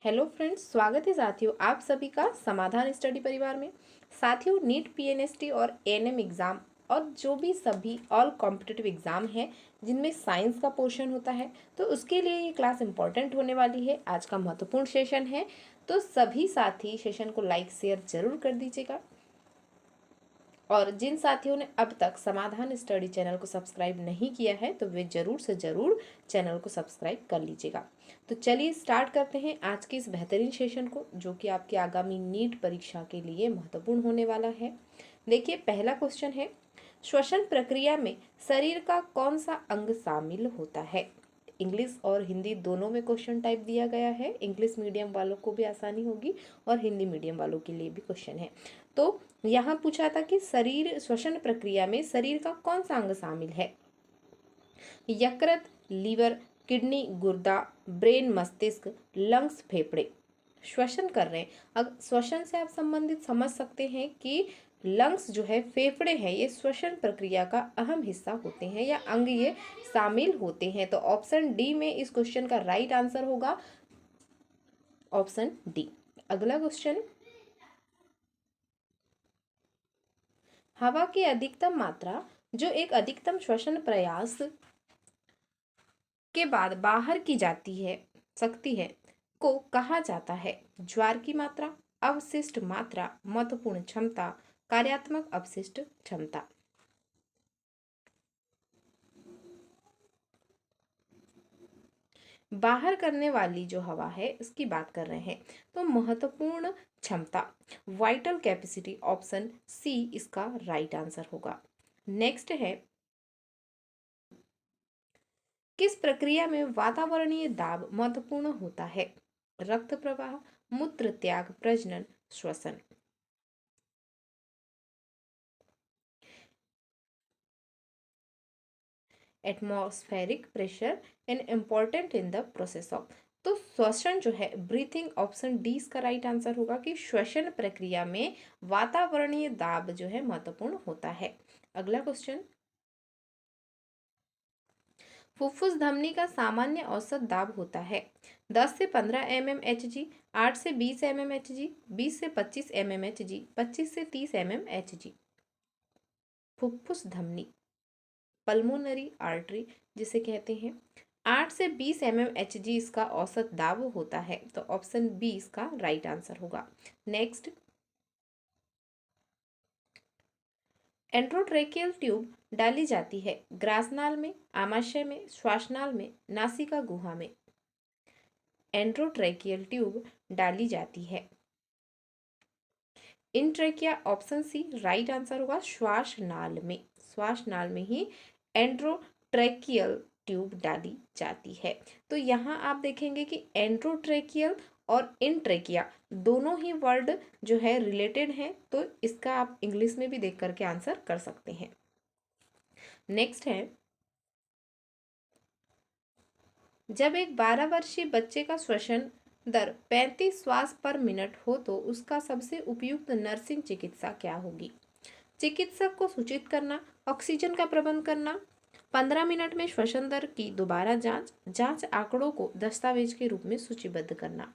Hello friends, स्वागत है साथियों आप सभी का समाधान स्टडी परिवार में। साथियों, नीट पीएनएसटी और एएनएम एग्ज़ाम और जो भी सभी ऑल कॉम्पिटिटिव एग्ज़ाम हैं जिनमें साइंस का पोर्शन होता है, तो उसके लिए ये क्लास इंपॉर्टेंट होने वाली है। आज का महत्वपूर्ण सेशन है, तो सभी साथी सेशन को लाइक शेयर जरूर कर दीजिएगा। और जिन साथियों ने अब तक समाधान स्टडी चैनल को सब्सक्राइब नहीं किया है, तो वे जरूर से जरूर चैनल को सब्सक्राइब कर लीजिएगा। तो चलिए स्टार्ट करते हैं आज के इस बेहतरीन सेशन को, जो कि आपकी आगामी नीट परीक्षा के लिए महत्वपूर्ण होने वाला है। देखिए, पहला क्वेश्चन है, श्वसन प्रक्रिया में शरीर का कौन सा अंग शामिल होता है। इंग्लिश और हिंदी दोनों में क्वेश्चन टाइप दिया गया है। इंग्लिश मीडियम वालों को भी आसानी होगी और हिंदी मीडियम वालों के लिए भी क्वेश्चन है। तो यहाँ पूछा था कि शरीर श्वसन प्रक्रिया में शरीर का कौन सा अंग शामिल है। यकृत, लीवर, किडनी, गुर्दा, ब्रेन, मस्तिष्क, लंग्स, फेफड़े श्वसन कर रहे हैं। अब श्वसन से आप संबंधित समझ सकते हैं कि लंग्स जो है, फेफड़े हैं, ये श्वसन प्रक्रिया का अहम हिस्सा होते हैं या अंग ये शामिल होते हैं। तो ऑप्शन डी में इस क्वेश्चन का राइट आंसर होगा ऑप्शन डी। अगला क्वेश्चन, हवा की अधिकतम मात्रा जो एक अधिकतम श्वसन प्रयास के बाद बाहर की जाती है सकती है को कहा जाता है। ज्वार की मात्रा, अवशिष्ट मात्रा, महत्वपूर्ण क्षमता, कार्यात्मक अवशिष्ट क्षमता। बाहर करने वाली जो हवा है इसकी बात कर रहे हैं, तो महत्वपूर्ण क्षमता, वाइटल कैपेसिटी, ऑप्शन सी इसका राइट आंसर होगा। नेक्स्ट है, किस प्रक्रिया में वातावरणीय दाब महत्वपूर्ण होता है। रक्त प्रवाह, मूत्र त्याग, प्रजनन, श्वसन। Atmospheric pressure and important in the process of, तो श्वसन जो है, ब्रीथिंग, ऑप्शन डी इसका राइट आंसर होगा कि श्वसन प्रक्रिया में वातावरणीय दाब जो है महत्वपूर्ण होता है। अगला क्वेश्चन, फुफ्फुस धमनी का सामान्य औसत दाब होता है 10 से 15 mmHg, 8 से 20 mmHg, 20 से 25 mmHg, 25 से 30 mmHg। फुफ्फुस धमनी, पल्मोनरी आर्टरी जिसे कहते हैं, 8 से 20 mmHg इसका औसत दाब होता है। तो ऑप्शन बी इसका राइट आंसर होगा। नेक्स्ट, एंट्रोट्रेकियल ट्यूब डाली जाती है ग्रासनाल में, आमाशय में, श्वासनाल में, नासिका गुहा में। एंट्रोट्रेकियल ट्यूब डाली जाती है इंट्रेकिया, ऑप्शन सी राइट आंसर होगा। श्वासनाल में, श्वासनाल में ही एंट्रोट्रेकियल ट्यूब डाली जाती है। तो यहाँ आप देखेंगे कि एंट्रोट्रेकियल और इंट्रेकिया दोनों ही वर्ड जो है रिलेटेड हैं, तो इसका आप इंग्लिश में भी देख करके आंसर कर सकते हैं। नेक्स्ट है, जब एक 12 वर्षीय बच्चे का श्वसन दर 35 श्वास पर मिनट हो तो उसका सबसे उपयुक्त नर्सिंग चिकित्सा क्या होगी। चिकित्सक को सूचित करना, ऑक्सीजन का प्रबंध करना, 15 मिनट में श्वसन दर की दोबारा जांच, जांच आंकड़ों को दस्तावेज के रूप में सूचीबद्ध करना।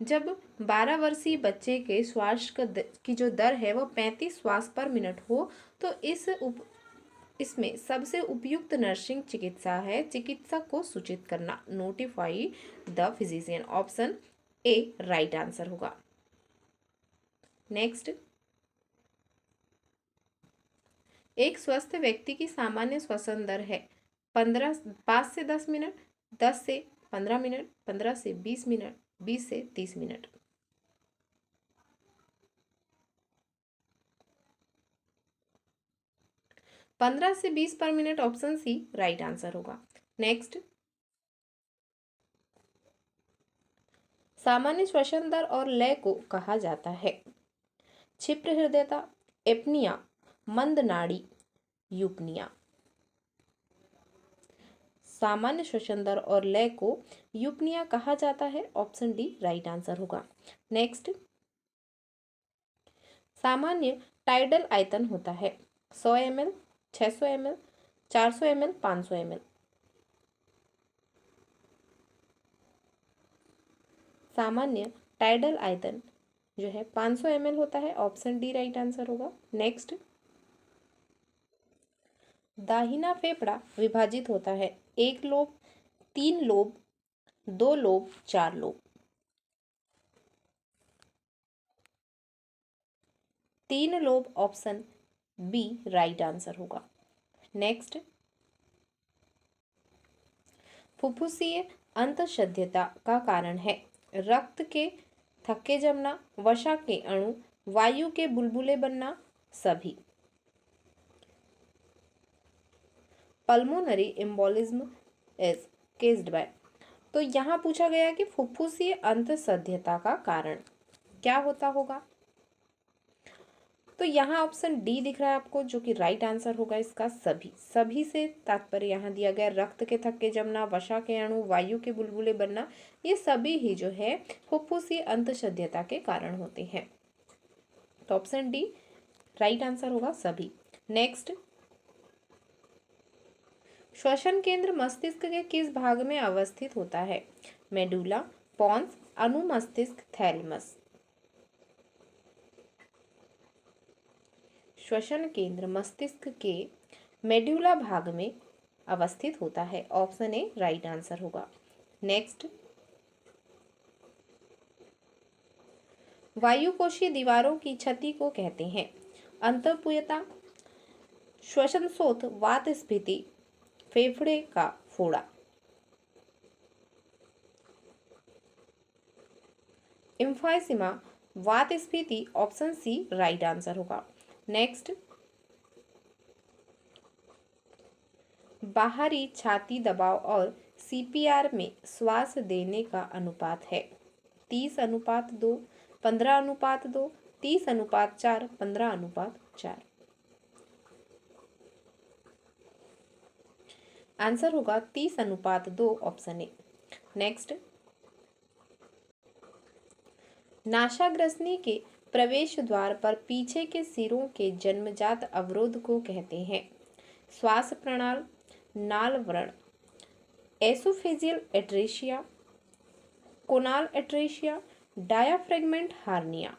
जब 12 वर्षीय बच्चे के श्वास की जो दर है वो 35 श्वास पर मिनट हो, तो इसमें सबसे उपयुक्त नर्सिंग चिकित्सा है चिकित्सक को सूचित करना, notify the physician, option A right answer होगा। नेक्स्ट, एक स्वस्थ व्यक्ति की सामान्य श्वसन दर है 5 से 10 मिनट, 10 से 15 मिनट, 15 से 20 मिनट, 20 से 30 मिनट। पंद्रह से 20 पर मिनट, ऑप्शन सी राइट आंसर होगा। नेक्स्ट, सामान्य श्वसन दर और लय को कहा जाता है क्षिप्र हृदयता, एपनिया, मंद नाड़ी, यूपनिया। सामान्य श्वसन दर और लय को यूपनिया कहा जाता है, ऑप्शन डी राइट आंसर होगा। नेक्स्ट, सामान्य टाइडल आयतन होता है 100 ml, 600 ml, 400 ml, 500 ml। सामान्य टाइडल आयतन जो है 500 ml होता है। ऑप्शन डी राइट आंसर होगा। नेक्स्ट, दाहिना फेफड़ा विभाजित होता है 1 lobe, 3 lobe, 2 lobe, 4 lobe. 3 lobe option B right answer होगा। नेक्स्ट, फुफ्फुसीय अंतःशल्यता का कारण है रक्त के थक्के जमना, वसा के अणु, वायु के बुलबुले बनना, सभी। Pulmonary embolism is caused by, तो यहाँ पूछा गया कि फुफ्फुसीय अंतःशल्यता का कारण क्या होता होगा। तो यहाँ ऑप्शन डी दिख रहा है आपको, जो कि राइट आंसर होगा इसका सभी। सभी से तात्पर्य यहाँ दिया गया रक्त के थक्के जमना, वसा के अणु, वायु के बुलबुले बनना, ये सभी ही जो है फुफ्फुसीय अंतःशल्यता के कारण होते हैं। तो ऑप्शन डी राइट आंसर होगा सभी। नेक्स्ट, श्वसन केंद्र मस्तिष्क के किस भाग में अवस्थित होता है? मेडुला, पोन्स, अनुमस्तिष्क, थैलेमस। श्वसन केंद्र मस्तिष्क के मेडुला भाग में अवस्थित होता है। ऑप्शन ए राइट आंसर होगा। नेक्स्ट, वायुकोशीय दीवारों की क्षति को कहते हैं अंतःपुयता, श्वसनसोथ, वात स्फीति, फेफड़े का फोड़ा। एम्फाइसीमा, वात स्फीति, ऑप्शन सी राइट आंसर होगा। नेक्स्ट, बाहरी छाती दबाव और सीपीआर में श्वास देने का अनुपात है 30:2, 15:2, 30:4, 15:4। आंसर होगा 30:2, ऑप्शन ए। नेक्स्ट, नासाग्रसनी के प्रवेश द्वार पर पीछे के सिरों के जन्मजात अवरोध को कहते हैं श्वास प्रणाल, नाल व्रण, एसोफेजियल एट्रेशिया, कोनाल एट्रेशिया, डायाफ्रेगमेंट हार्निया।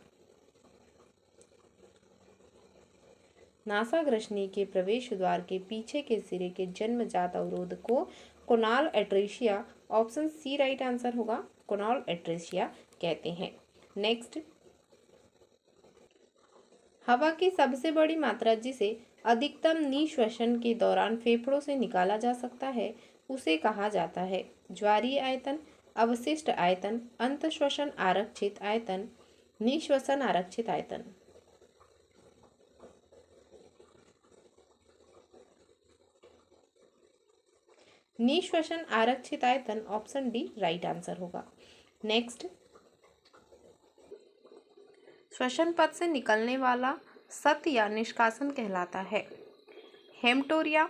नासाग्रसनी के प्रवेश द्वार के पीछे के सिरे के जन्मजात अवरोध को choanal atresia, option C right answer होगा, कोनाल एट्रेशिया कहते हैं। नेक्स्ट, हवा की सबसे बड़ी मात्रा जिसे अधिकतम निःश्वसन के दौरान फेफड़ों से निकाला जा सकता है उसे कहा जाता है ज्वारीय आयतन, अवशिष्ट आयतन, अंतःश्वसन आरक्षित आयतन, निःश्वसन आरक्षित आयतन। निःश्वसन आरक्षित आयतन, ऑप्शन डी राइट आंसर होगा। नेक्स्ट, श्वसन पथ से निकलने वाला सत या निष्कासन कहलाता है हेमटोरिया,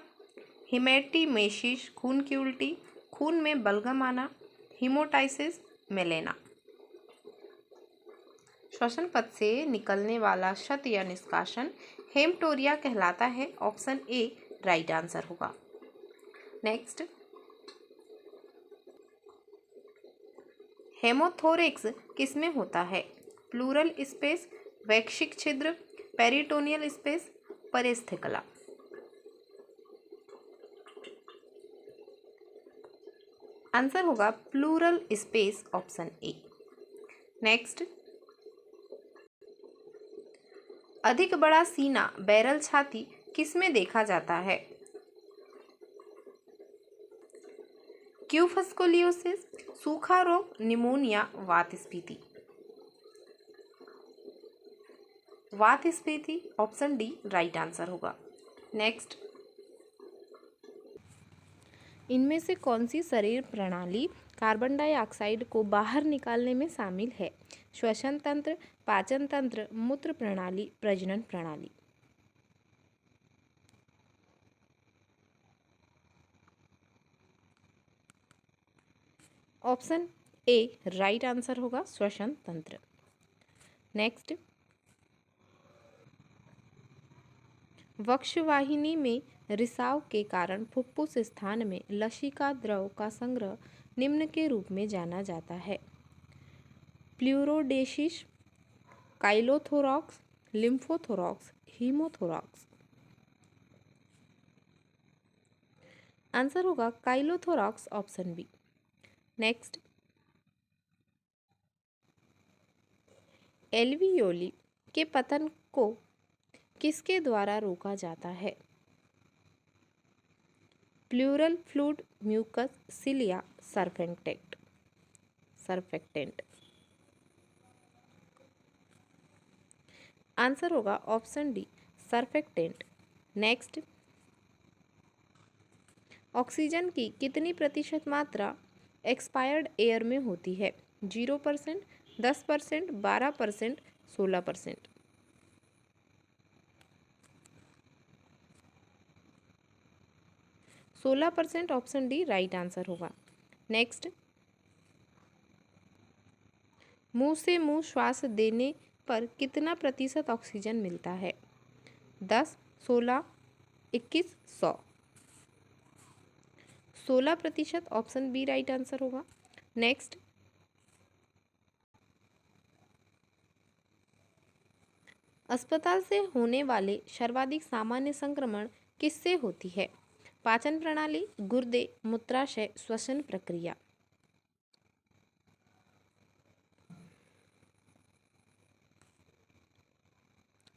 हिमेटिमेसिस, खून की उल्टी, खून में बलगम आना, हिमोटाइसिस, मेलेना। श्वसन पथ से निकलने वाला शत या निष्कासन हेमटोरिया कहलाता है। ऑप्शन ए राइट आंसर होगा। नेक्स्ट, हेमोथोरेक्स किसमें होता है? प्लूरल स्पेस, वैक्शिक छिद्र, पेरिटोनियल स्पेस, परिस्थ्यकला। आंसर होगा plural space, option A. Next, अधिक बड़ा सीना, बैरल छाती किसमें देखा जाता है? क्यूफस्कुलियोसिस, सूखा रोग, निमोनिया, वात स्फीति। वात स्फीति, ऑप्शन डी राइट आंसर होगा। नेक्स्ट, इनमें से कौन सी शरीर प्रणाली कार्बन डाइऑक्साइड को बाहर निकालने में शामिल है? श्वसन तंत्र, पाचन तंत्र, मूत्र प्रणाली, प्रजनन प्रणाली। ऑप्शन ए राइट आंसर होगा, श्वसन तंत्र। नेक्स्ट, वक्षवाहिनी में रिसाव के कारण फुफ्फुस स्थान में लसिका द्रव का संग्रह निम्न के रूप में जाना जाता है प्लूरोडेसिस, काइलोथोरॉक्स, लिम्फोथोरॉक्स, हीमोथोरॉक्स। आंसर होगा chylothorax, option B. Next, alveoli के पतन को किसके द्वारा रोका जाता है? Pleural fluid, mucus, cilia, surfactant. Surfactant. Answer होगा option D, surfactant. Next, oxygen की कितनी प्रतिशत मात्रा एक्सपायर्ड एयर में होती है? 0%, 10%, 12%, 16%। 16%, ऑप्शन डी राइट आंसर होगा। नेक्स्ट, मुंह से मुंह श्वास देने पर कितना प्रतिशत ऑक्सीजन मिलता है? 10, 16, 21, 100। 16%, ऑप्शन बी राइट आंसर होगा। नेक्स्ट, अस्पताल से होने वाले सर्वाधिक सामान्य संक्रमण किससे होती है? पाचन प्रणाली, गुर्दे, मूत्राशय, श्वसन प्रक्रिया।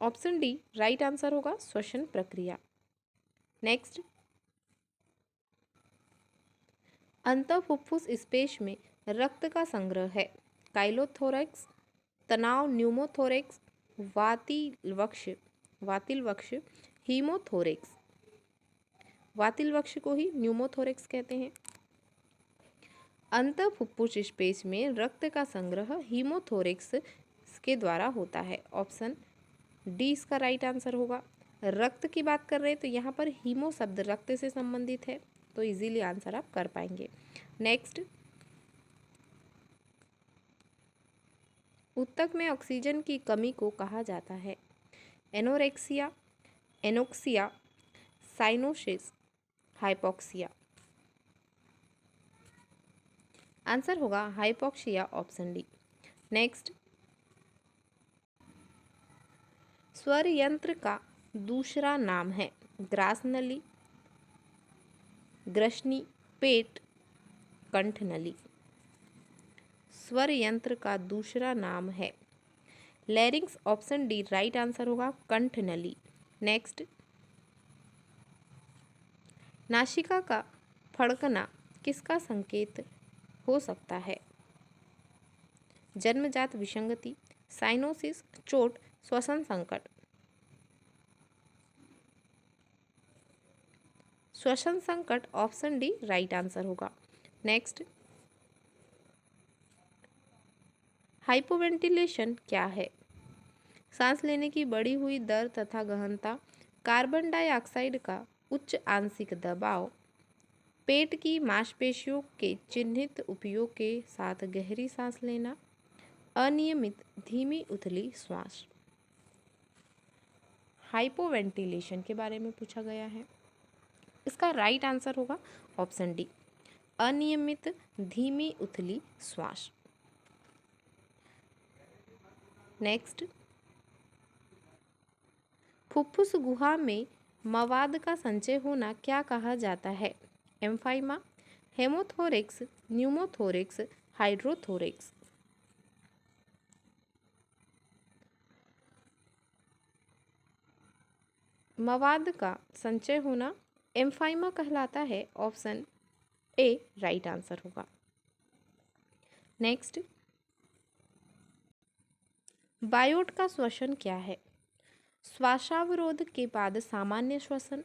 ऑप्शन डी राइट आंसर होगा, श्वसन प्रक्रिया। नेक्स्ट, अंतःफुफ्फुस स्पेस में रक्त का संग्रह है? काइलोथोरैक्स, तनाव न्यूमोथोरैक्स, वातिल वक्ष, हीमोथोरैक्स। वातिल वक्ष को ही न्यूमोथोरैक्स कहते हैं। अंतःफुफ्फुस स्पेस में रक्त का संग्रह हीमोथोरैक्स के द्वारा होता है। ऑप्शन डी इसका राइट आंसर होगा। रक्त की बात कर रहे हैं तो यहाँ पर हीमो शब्द रक्त से संबंधित है, तो इजीली आंसर आप कर पाएंगे। नेक्स्ट, ऊतक में ऑक्सीजन की कमी को कहा जाता है? Anorexia, anoxia, cyanosis, hypoxia. Answer होगा हाइपोक्सिया, ऑप्शन डी। नेक्स्ट, स्वर यंत्र का दूसरा नाम है? ग्रास नली, ग्रसनी, पेट, कंठ नली। स्वर यंत्र का दूसरा नाम है larynx, option D right answer होगा, कंठ नली। नेक्स्ट, नासिका का फड़कना किसका संकेत हो सकता है? जन्मजात विसंगति, साइनोसिस, चोट, श्वसन संकट। श्वसन संकट, ऑप्शन डी राइट आंसर होगा। नेक्स्ट, हाइपोवेंटिलेशन क्या है? सांस लेने की बढ़ी हुई दर तथा गहनता, कार्बन डाइऑक्साइड का उच्च आंशिक दबाव, पेट की मांसपेशियों के चिन्हित उपयोग के साथ गहरी सांस लेना, अनियमित धीमी उथली श्वास। हाइपोवेंटिलेशन के बारे में पूछा गया है। इसका राइट आंसर होगा ऑप्शन डी, अनियमित धीमी उथली श्वास। नेक्स्ट, फुफ्फुस गुहा में मवाद का संचय होना क्या कहा जाता है? एम्फाइमा, हेमोथोरैक्स, न्यूमोथोरैक्स, हाइड्रोथोरैक्स। मवाद का संचय होना एम्फाइमा कहलाता है, ऑप्शन ए राइट आंसर होगा। नेक्स्ट, बायोट का श्वसन क्या है? श्वासावरोध के बाद सामान्य श्वसन,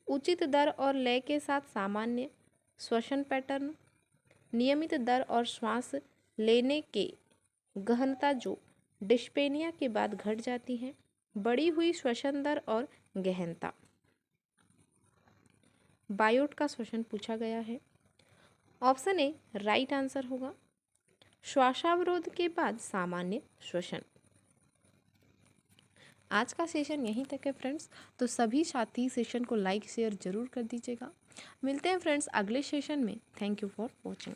उचित दर और लय के साथ सामान्य श्वसन पैटर्न, नियमित दर और श्वास लेने के गहनता जो डिस्पेनिया के बाद घट जाती है, बढ़ी हुई श्वसन दर और गहनता। बायोट का श्वसन पूछा गया है, ऑप्शन ए राइट आंसर होगा, श्वासावरोध के बाद सामान्य श्वसन। आज का सेशन यहीं तक है फ्रेंड्स, तो सभी साथी सेशन को लाइक शेयर जरूर कर दीजिएगा। मिलते हैं फ्रेंड्स अगले सेशन में। Thank you for watching.